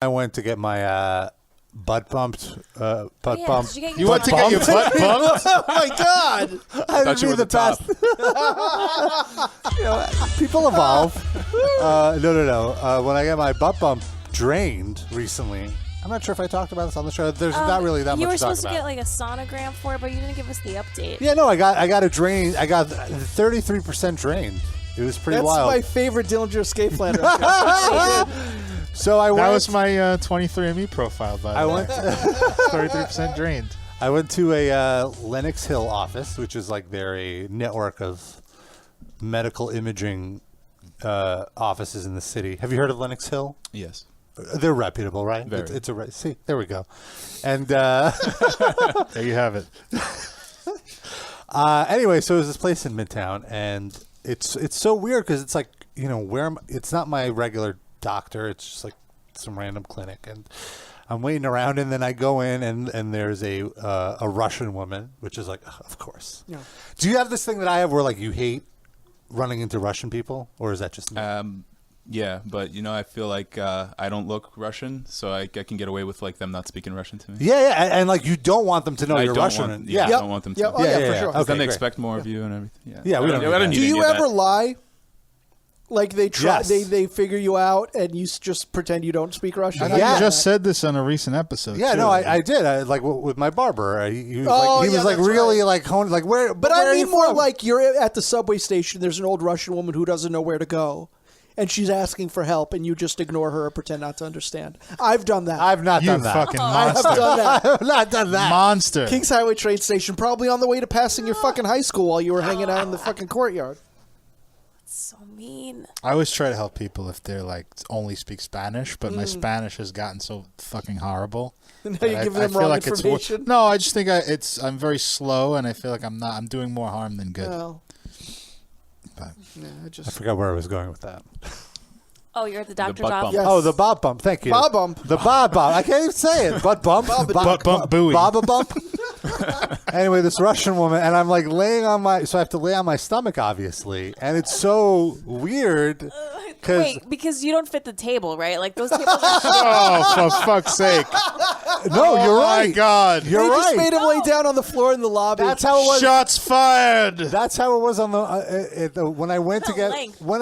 I went to get my butt bumped. Bump. You went to get your butt bumped? Oh my God! I thought you were the best. People evolve. No. When I got my butt bump drained recently, I'm not sure if I talked about this on the show. There's not really that much to talk about. You were supposed to get like a sonogram for it, but you didn't give us the update. Yeah, no, I got a drain. I got 33% drained. It was pretty wild. That's my favorite Dillinger escape plan. So I went. That was my 23andMe profile, by the way. 33% drained. I went to a Lenox Hill office, which is like they're a network of medical imaging offices in the city. Have you heard of Lenox Hill? Yes. They're reputable, right? Very. It's a see. There we go. And there you have it. Anyway, so it was this place in Midtown, and it's so weird because it's like it's not my regular doctor. It's just like some random clinic, and I'm waiting around, and then I go in, and there's a Russian woman, which is like, of course. Yeah. Do you have this thing that I have where like you hate running into Russian people, or is that just me? Yeah, but I feel like I don't look Russian, so I can get away with like them not speaking Russian to me. Yeah, and like you don't want them to know you're Russian. I don't want them to. Yeah, for sure. Okay, then they expect more of you and everything. Yeah, we don't. Do you ever lie? Like they try, Yes. they figure you out, and you just pretend you don't speak Russian. I thought you just said this on a recent episode. Yeah, too. no, I did. Like with my barber, he was like really like honed, like where. But I mean more like you're at the subway station. There's an old Russian woman who doesn't know where to go, and she's asking for help, and you just ignore her or pretend not to understand. I've done that. I've not done that. You fucking I have monster. done that. I have not done that. Monster. Kings Highway train station, probably on the way to passing your fucking high school while you were hanging out in the fucking courtyard. So mean. I always try to help people if they're like only speak Spanish, but my Spanish has gotten so fucking horrible. Now you're giving them wrong information. No, I just think I'm very slow, and I feel like I'm doing more harm than good. Well, But I forgot where I was going with that. Oh, you're at the doctor's butt office? bump. Yes. Oh, the bob bump. Thank you. Bob bump. The bob bump. I can't even say it. Butt bump. Butt bump buoy. Baba bump. Anyway, this Russian woman, and I'm like laying on so I have to lay on my stomach, obviously, and it's so weird. Wait, because you don't fit the table, right? Like those tables are Oh, for fuck's sake! No, you're right. Oh my God, You're They right. just made him lay down on the floor in the lobby. That's how it was. Shots fired. That's how it was on the when I went to get Length. my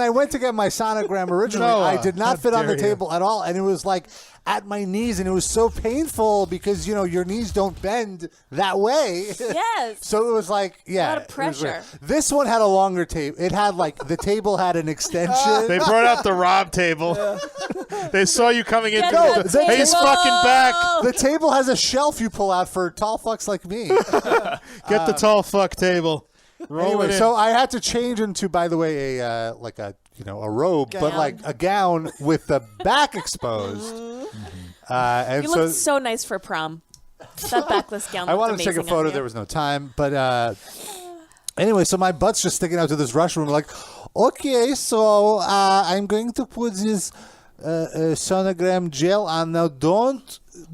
sonogram originally. Noah, I did not how fit on the dare you. table at all, and it was like at my knees, and it was so painful because your knees don't bend that way. Yes. So it was like, yeah, A lot of it was weird. pressure. This one had a longer table. It had like the table had an extension. They brought out the Rob table. They saw you coming in. Get No, the the He's table. fucking back. The table has a shelf you pull out for tall fucks like me. Get the tall fuck table. Roll Anyway, it in. so I had to change into, by the way, a robe, but Gown. like a gown with the back exposed. And You so look so nice for prom. That backless gown. I looked wanted to take a amazing on photo. you. There was no time, but anyway, so my butt's just sticking out to this Russian woman. Like, okay, so I'm going to put this sonogram gel on. Now, don't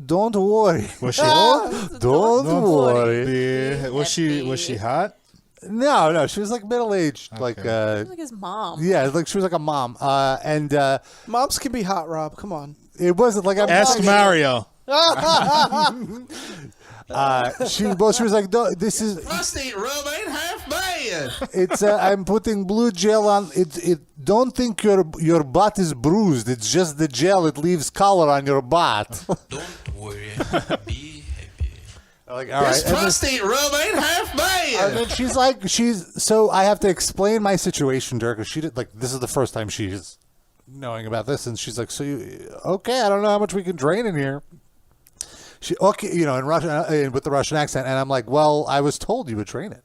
worry. Was she? Don't worry. Was she hot? No, she was like middle aged, like Like his mom. yeah, like she was like a mom. And Moms can be hot, Rob. Come on. it wasn't like I'm Ask Mario. she was like, "No, this is Prostate rub ain't half bad. it's I'm putting blue gel on it. Don't think your butt is bruised. It's just the gel. It leaves color on your butt." Don't worry. Be happy. Like, all This right. And then- prostate rub ain't half and bad. then she's like, so I have to explain my situation to her because she did like this is the first time she's knowing about this, and she's like, so you okay? I don't know how much we can drain in here. She okay, in Russian with the Russian accent, and I'm like, well, I was told you would drain it,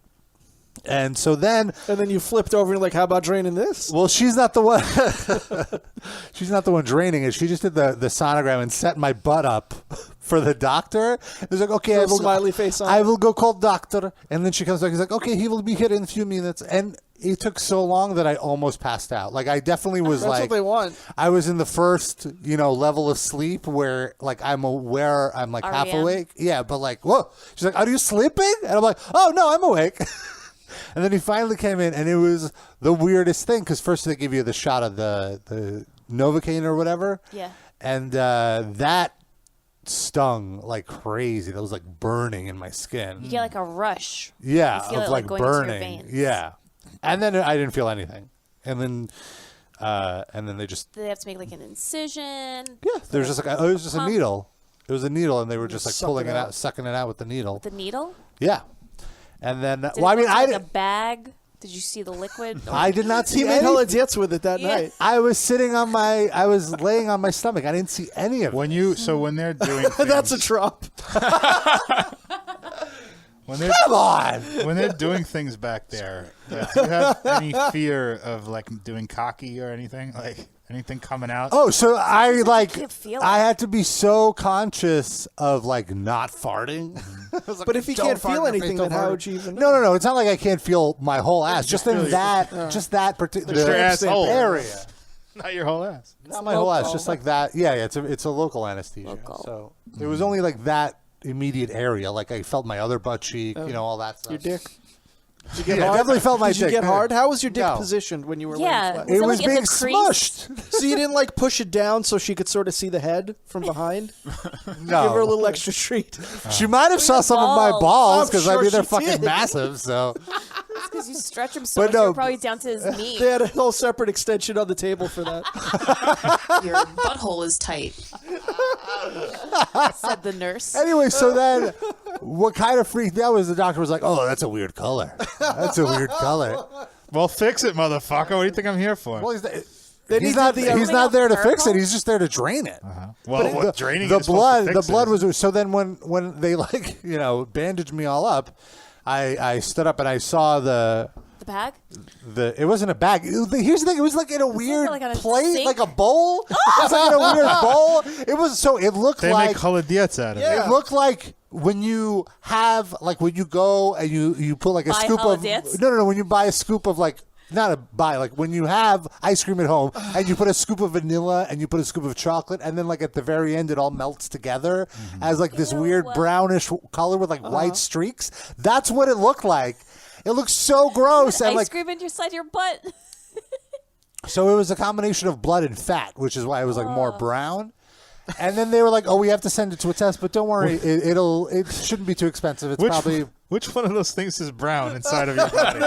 and so then. And then you flipped over and like, how about draining this? Well, she's not the one. She's not the one draining it. She just did the sonogram and set my butt up for the doctor. It was like, okay, Little smiley face on I it. will go call doctor. And then she comes back. He's like, okay, he will be here in a few minutes. And it took so long that I almost passed out. Like I definitely was That's like, what they want. I was in the first, level of sleep where like I'm aware I'm like half REM. awake. Yeah, but like, whoa. She's like, are you sleeping? And I'm like, oh no, I'm awake. And then he finally came in, and it was the weirdest thing because first they give you the shot of the Novocaine or whatever. Yeah. and that stung like crazy. That was like burning in my skin. You get like a rush. Yeah, You feel of it, like going into your burning. veins. Yeah, and then I didn't feel anything, and then they just Do they have to make like an incision? there's just like it was just a Pump. needle. It was a needle, and they were just like suck pulling it it out. out, sucking it out with the needle. The needle? Yeah, and then Did well, I it mean, go I into, like did, a bag. Did you see the liquid? I did not see He made any. hella dits with it that Yeah. night. I was sitting on my, I was laying on my stomach. I didn't see any of it. When they're doing things, That's a drop. when they're Come on. when they're doing things back there, do you have any fear of like doing cocky or anything, like anything coming out? Oh, so I like, can't feel I it. had to be so conscious of like not farting. I was like, But if you "Don't can't fart feel in my face, anything, don't then how fart." would you even No. It's not like I can't feel my whole ass. Just in that, just that particular your asshole. area. Not your whole ass. Not my whole ass, local. just like that. Yeah, it's a local anesthesia. Local. So it was only like that immediate area. Like I felt my other butt cheek, all that stuff. Your dick? Did you Yeah, get hard? definitely felt my Did you dick. get hard? How was your dick No. positioned when you were Yeah. laying flat? Was It it was like in being the crease? smushed. So you didn't like push it down so she could sort of see the head from behind? No. Give her a little extra treat. She might have saw some of my balls. balls I'm because sure I mean they're she fucking did. massive. So Because you stretch him so But much, no. you're probably down to his knee. They had a whole separate extension on the table for that. Your butthole is tight. Said the nurse. anyway, so then what kind of freaked me out was the doctor was like, "Oh, that's a weird color. That's a weird color." Well, fix it, motherfucker. What do you think I'm here for? Well, Then he's he not. did the- He's not there to fix it. Purple? He's just there to drain it. Well, what draining The is supposed to blood. The fix blood it. was. So then when they like bandaged me all up, I stood up and I saw the. The bag? It wasn't a bag. Here's the thing. It was like in a weird like on a plate, sink? like a bowl. It was like in a weird bowl. It was so. It looked They like make holodiettes out of it. It looked like when you have when you go and you put like a Buy scoop of holodiettes? no when you buy a scoop of like not a buy like when you have ice cream at home and you put a scoop of vanilla and you put a scoop of chocolate and then like at the very end it all melts together as like this weird brownish color with like white streaks. That's what it looked like. It looked so gross and Ice like cream inside your butt. so it was a combination of blood and fat, which is why it was like more brown. And then they were like, "Oh, we have to send it to a test, but don't worry, it shouldn't be too expensive. It's probably Which one of those things is brown inside of your body?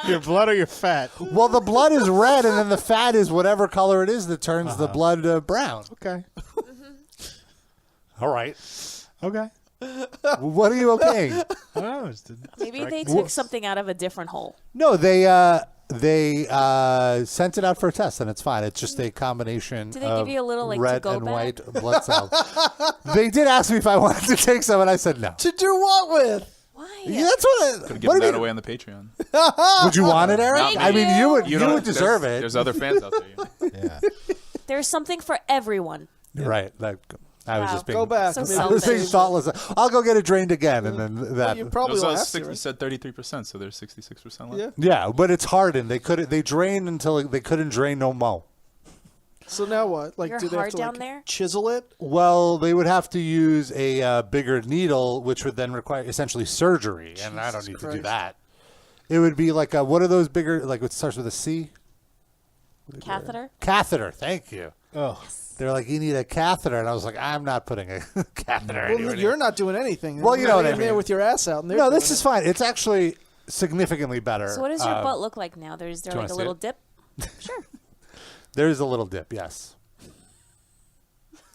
Your blood or your fat? well, the blood is red, and then the fat is whatever color it is that turns the blood brown." Okay. All right, Okay. what are you okaying? I don't know. Just Maybe they took something out of a different hole. No, they sent it out for a test, and it's fine. It's just a combination. Did they of give you a little, like, red to-go and bag? white blood cells? They did ask me if I wanted to take some, and I said no. To do what with? Why? Yeah, that's what. Could have What given do that you- away on the Patreon. Would you want it, Eric? Thank I mean, you would. You don't- would deserve there's- it. There's other fans out there. yeah. There's something for everyone. Right. I was Wow. just being. Go back. So I mean, I was being selfish. thoughtless. I'll go get it drained again, and then that. you probably So will have you to. said 33%, so there's 66% left. Yeah. Yeah, but it's hardened. They drained until they couldn't drain no more. So now what? Like, You're do they have hard to down like, there? chisel it? Well, they would have to use a bigger needle, which would then require essentially surgery, and I don't need to do Christ. that. It would be like what are those bigger? Like it starts with a C. Catheter? Catheter. Thank you. Oh. They're like, you need a catheter, and I was like, I'm not putting a catheter. Well, anywhere. you're not doing anything. Well, you You're know what I in there mean. with your ass out. And they're No, doing this is fine. It's actually significantly better. So what does your butt look like now? Is there do you like a wanna see little it? dip? Sure. There's a little dip, yes.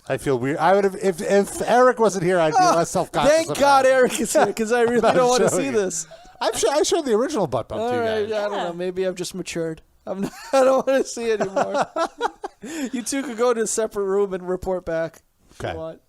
I feel weird. I would have if Eric wasn't here, I'd be less self-conscious. Thank about God it. Eric is here because I really Not don't want to showing see it. this. I showed the original butt bump to All you right, guys. I don't Yeah. know. Maybe I've just matured. I don't want to see anymore. You two could go to a separate room and report back. If Okay. you want.